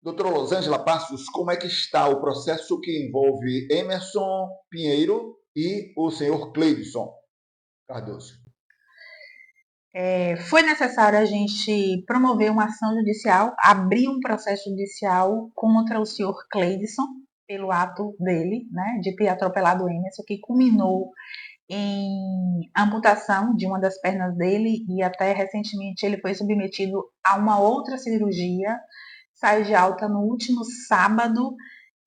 Doutora Rosângela Passos, como é que está o processo que envolve Emerson Pinheiro e o senhor Cleidson Cardoso? Foi necessário a gente promover uma ação judicial, abrir um processo judicial contra o senhor Cleidson, pelo ato dele, né, de ter atropelado o Emerson, que culminou em amputação de uma das pernas dele e até recentemente ele foi submetido a uma outra cirurgia, saiu de alta no último sábado,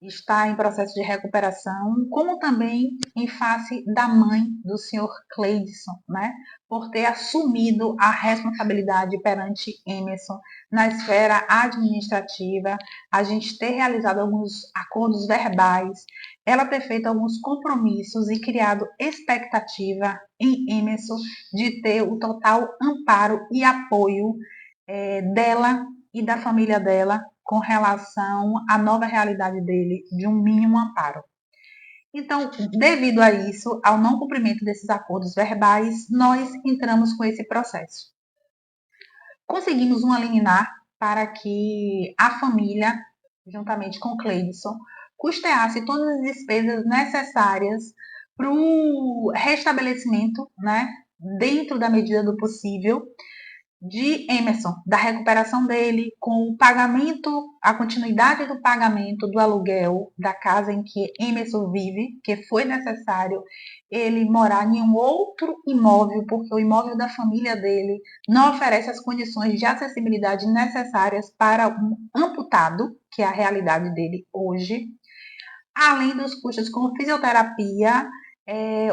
está em processo de recuperação, como também em face da mãe do senhor Cleidson, né, por ter assumido a responsabilidade perante Emerson na esfera administrativa, a gente ter realizado alguns acordos verbais, ela ter feito alguns compromissos e criado expectativa em Emerson de ter o total amparo e apoio dela e da família dela com relação à nova realidade dele de um mínimo amparo. Então, devido a isso, ao não cumprimento desses acordos verbais, nós entramos com esse processo. Conseguimos uma liminar para que a família, juntamente com Cleidson, custeasse todas as despesas necessárias para o restabelecimento, né, dentro da medida do possível, de Emerson, da recuperação dele, com o pagamento, a continuidade do pagamento do aluguel da casa em que Emerson vive, que foi necessário ele morar em um outro imóvel, porque o imóvel da família dele não oferece as condições de acessibilidade necessárias para um amputado, que é a realidade dele hoje, além dos custos com fisioterapia,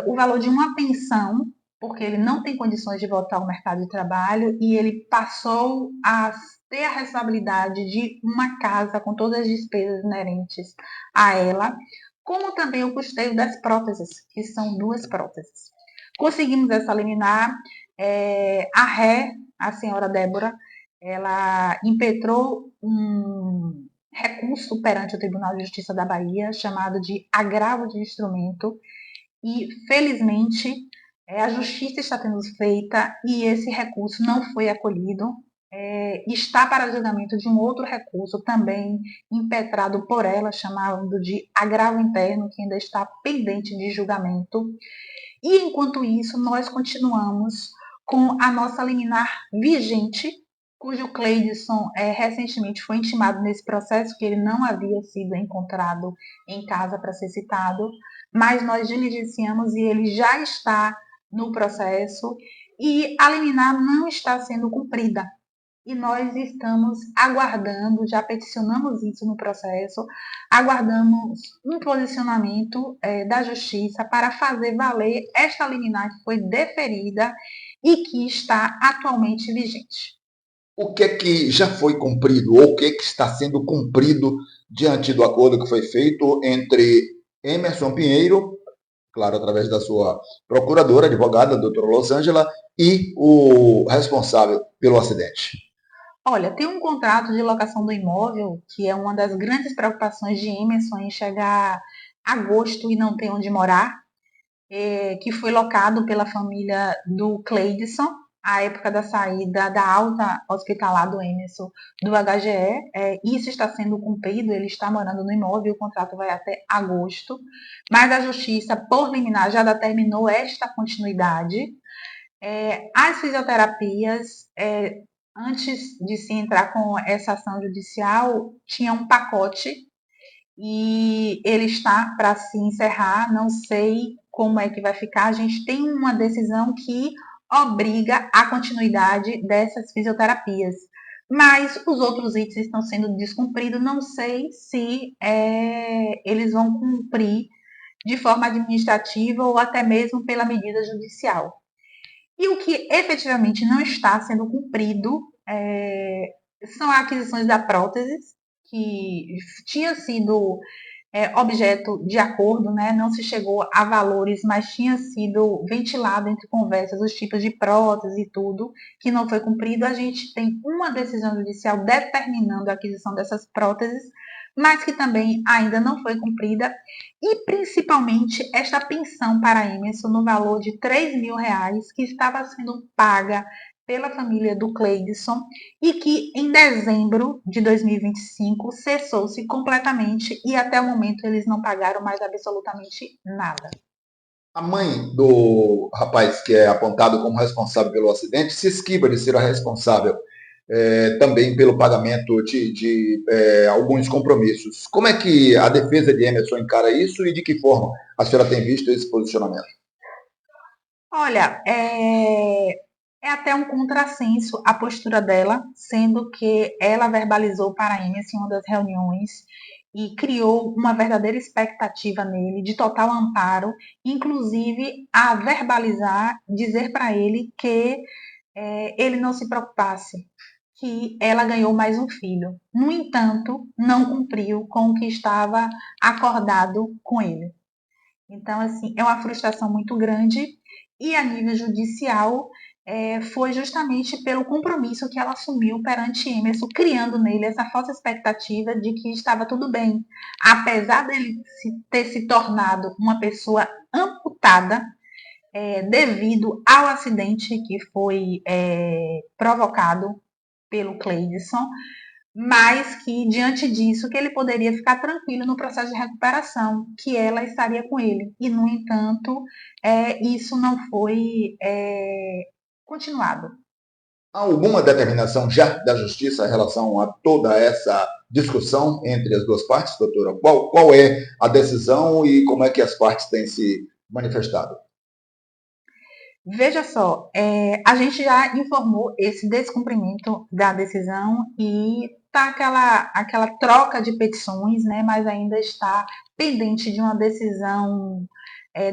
o valor de uma pensão, porque ele não tem condições de voltar ao mercado de trabalho e ele passou a ter a responsabilidade de uma casa com todas as despesas inerentes a ela, como também o custeio das próteses, que são 2 próteses. Conseguimos essa liminar, a ré, a senhora Débora, ela impetrou um recurso perante o Tribunal de Justiça da Bahia, chamado de agravo de instrumento, e felizmente a justiça está sendo feita e esse recurso não foi acolhido. Está para julgamento de um outro recurso também impetrado por ela, chamado de agravo interno, que ainda está pendente de julgamento. E enquanto isso, nós continuamos com a nossa liminar vigente, cujo Cleidson recentemente foi intimado nesse processo, que ele não havia sido encontrado em casa para ser citado, mas nós diligenciamos e ele já está no processo e a liminar não está sendo cumprida. E nós estamos aguardando, já peticionamos isso no processo, aguardamos um posicionamento da Justiça para fazer valer esta liminar que foi deferida e que está atualmente vigente. O que é que já foi cumprido ou o que é que está sendo cumprido diante do acordo que foi feito entre Emerson Pinheiro, claro, através da sua procuradora, advogada, a doutora Rosângela, e o responsável pelo acidente? Olha, tem um contrato de locação do imóvel, que é uma das grandes preocupações de Emerson em chegar a agosto e não ter onde morar, que foi locado pela família do Cleidson, à época da saída da alta hospitalar do Emerson do HGE. Isso está sendo cumprido, ele está morando no imóvel, o contrato vai até agosto, mas a Justiça, por liminar, já determinou esta continuidade. As fisioterapias, antes de se entrar com essa ação judicial, tinha um pacote e ele está para se encerrar, não sei como é que vai ficar. A gente tem uma decisão que obriga a continuidade dessas fisioterapias, mas os outros itens estão sendo descumpridos, não sei se eles vão cumprir de forma administrativa ou até mesmo pela medida judicial. E o que efetivamente não está sendo cumprido são as aquisições da prótese, que tinha sido objeto de acordo, né? Não se chegou a valores, mas tinha sido ventilado entre conversas os tipos de prótese e tudo, que não foi cumprido. A gente tem uma decisão judicial determinando a aquisição dessas próteses, mas que também ainda não foi cumprida, e principalmente esta pensão para Emerson no valor de R$ 3.000, que estava sendo paga pela família do Cleidson e que em dezembro de 2025 cessou-se completamente e até o momento eles não pagaram mais absolutamente nada. A mãe do rapaz que é apontado como responsável pelo acidente se esquiva de ser a responsável também pelo pagamento de alguns compromissos. Como é que a defesa de Emerson encara isso e de que forma a senhora tem visto esse posicionamento? Olha, é até um contrassenso a postura dela, sendo que ela verbalizou para a Emerson em uma das reuniões e criou uma verdadeira expectativa nele, de total amparo, inclusive a verbalizar, dizer para ele que ele não se preocupasse, que ela ganhou mais um filho. No entanto, não cumpriu com o que estava acordado com ele. Então, assim, é uma frustração muito grande e a nível judicial foi justamente pelo compromisso que ela assumiu perante Emerson, criando nele essa falsa expectativa de que estava tudo bem. Apesar dele ter se tornado uma pessoa amputada, devido ao acidente que foi provocado pelo Cleidson, mas que diante disso que ele poderia ficar tranquilo no processo de recuperação, que ela estaria com ele. E, no entanto, isso não foi continuado. Há alguma determinação já da Justiça em relação a toda essa discussão entre as duas partes, doutora? Qual é a decisão e como é que as partes têm se manifestado? Veja só, a gente já informou esse descumprimento da decisão e está aquela troca de petições, né, mas ainda está pendente de uma decisão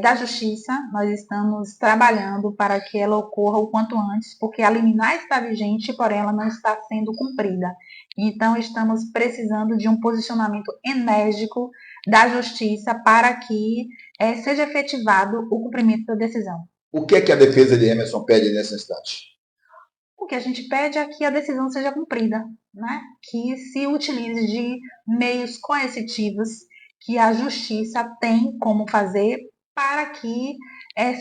da Justiça. Nós estamos trabalhando para que ela ocorra o quanto antes, porque a liminar está vigente, porém ela não está sendo cumprida. Então, estamos precisando de um posicionamento enérgico da Justiça para que seja efetivado o cumprimento da decisão. O que é que a defesa de Emerson pede nesse instante? O que a gente pede é que a decisão seja cumprida, né? Que se utilize de meios coercitivos que a justiça tem como fazer para que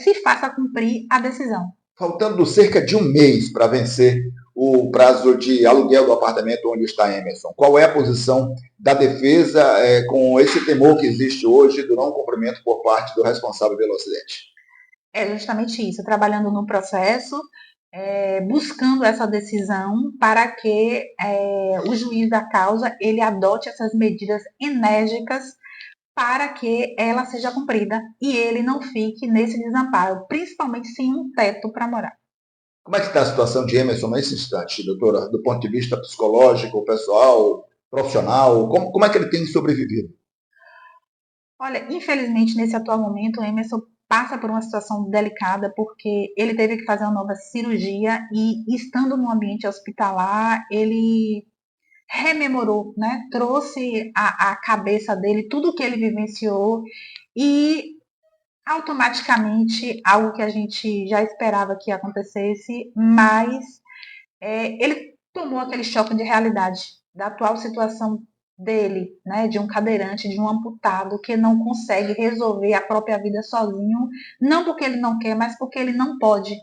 se faça cumprir a decisão. Faltando cerca de um mês para vencer o prazo de aluguel do apartamento onde está Emerson, qual é a posição da defesa com esse temor que existe hoje do não cumprimento por parte do responsável pelo acidente? É justamente isso, trabalhando no processo, buscando essa decisão para que o juiz da causa ele adote essas medidas enérgicas para que ela seja cumprida e ele não fique nesse desamparo, principalmente sem um teto para morar. Como é que está a situação de Emerson nesse instante, doutora, do ponto de vista psicológico, pessoal, profissional? Como é que ele tem sobrevivido? Olha, infelizmente, nesse atual momento, o Emerson passa por uma situação delicada porque ele teve que fazer uma nova cirurgia e, estando no ambiente hospitalar, ele rememorou, né? Trouxe à cabeça dele tudo o que ele vivenciou e automaticamente algo que a gente já esperava que acontecesse, mas ele tomou aquele choque de realidade da atual situação dele, né, de um cadeirante, de um amputado que não consegue resolver a própria vida sozinho, não porque ele não quer, mas porque ele não pode.